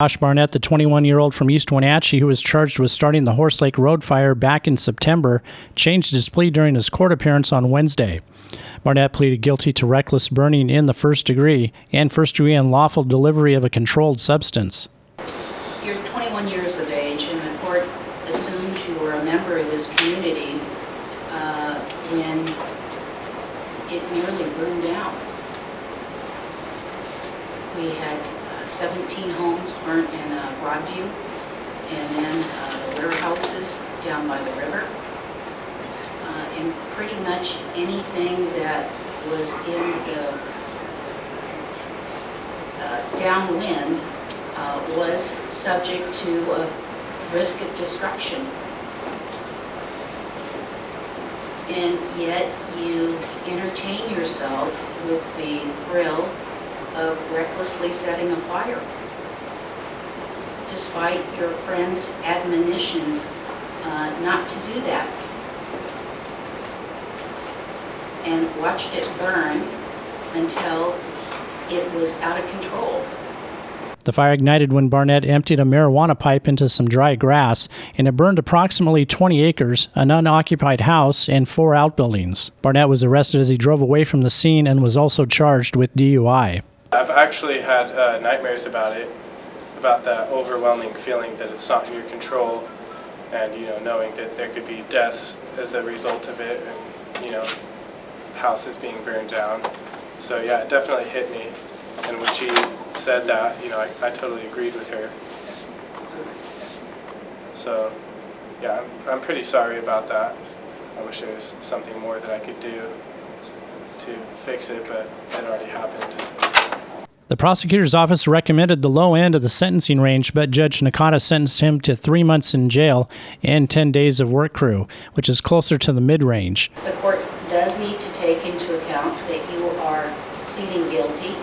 Josh Barnett, the 21-year-old from East Wenatchee who was charged with starting the Horse Lake Road fire back in September, changed his plea during his court appearance on Wednesday. Barnett pleaded guilty to reckless burning in the first degree and first-degree unlawful delivery of a controlled substance. You're 21 years of age, and the court assumes you are a member of this community when it nearly burned down. We had 17 homes burnt in Broadview, and then the warehouses down by the river. And pretty much anything that was in the downwind was subject to a risk of destruction. And yet you entertain yourself with the thrill of recklessly setting a fire, despite your friends' admonitions not to do that, and watched it burn until it was out of control. The fire ignited when Barnett emptied a marijuana pipe into some dry grass, and it burned approximately 20 acres, an unoccupied house, and 4 outbuildings. Barnett was arrested as he drove away from the scene and was also charged with DUI. I've actually had nightmares about it, about that overwhelming feeling that it's not in your control, and knowing that there could be deaths as a result of it, and houses being burned down. So yeah, it definitely hit me, and when she said that, I totally agreed with her. So yeah, I'm pretty sorry about that. I wish there was something more that I could do to fix it, but it already happened. The prosecutor's office recommended the low end of the sentencing range, but Judge Nakata sentenced him to 3 months in jail and 10 days of work crew, which is closer to the mid-range. The court does need to take into account that you are pleading guilty,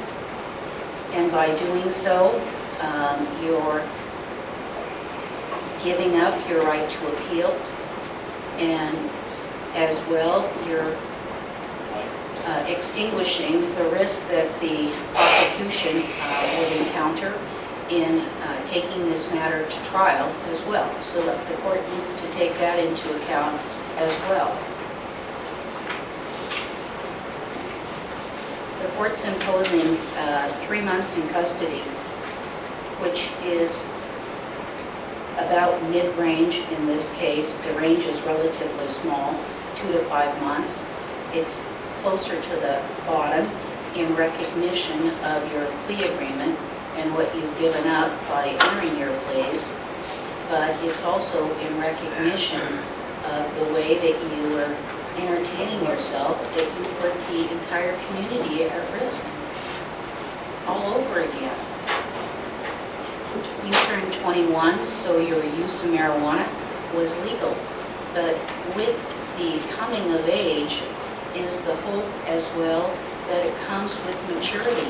and by doing so, you're giving up your right to appeal, and as well, you're extinguishing the risk that the prosecution would encounter in taking this matter to trial as well. So that the court needs to take that into account as well. The court's imposing 3 months in custody, which is about mid-range in this case. The range is relatively small, 2 to 5 months. It's closer to the bottom in recognition of your plea agreement and what you've given up by entering your pleas, but it's also in recognition of the way that you are entertaining yourself, that you put the entire community at risk all over again. You turned 21, so your use of marijuana was legal, but with the coming of age is the hope as well that it comes with maturity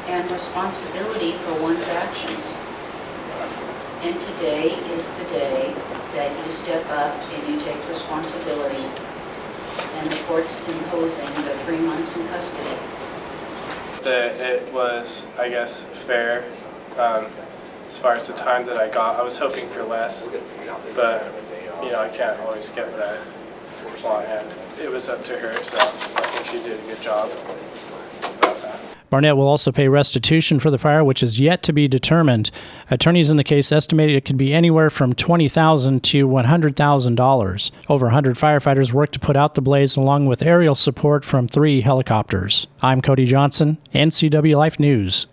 and responsibility for one's actions. And today is the day that you step up and you take responsibility, and the court's imposing the 3 months in custody. It was, I guess, fair as far as the time that I got. I was hoping for less, but I can't always get what I want, and it was up to her, so I think she did a good job about that. Barnett will also pay restitution for the fire, which is yet to be determined. Attorneys in the case estimated it could be anywhere from $20,000 to $100,000. Over 100 firefighters worked to put out the blaze, along with aerial support from 3 helicopters. I'm Cody Johnson, NCW Life News.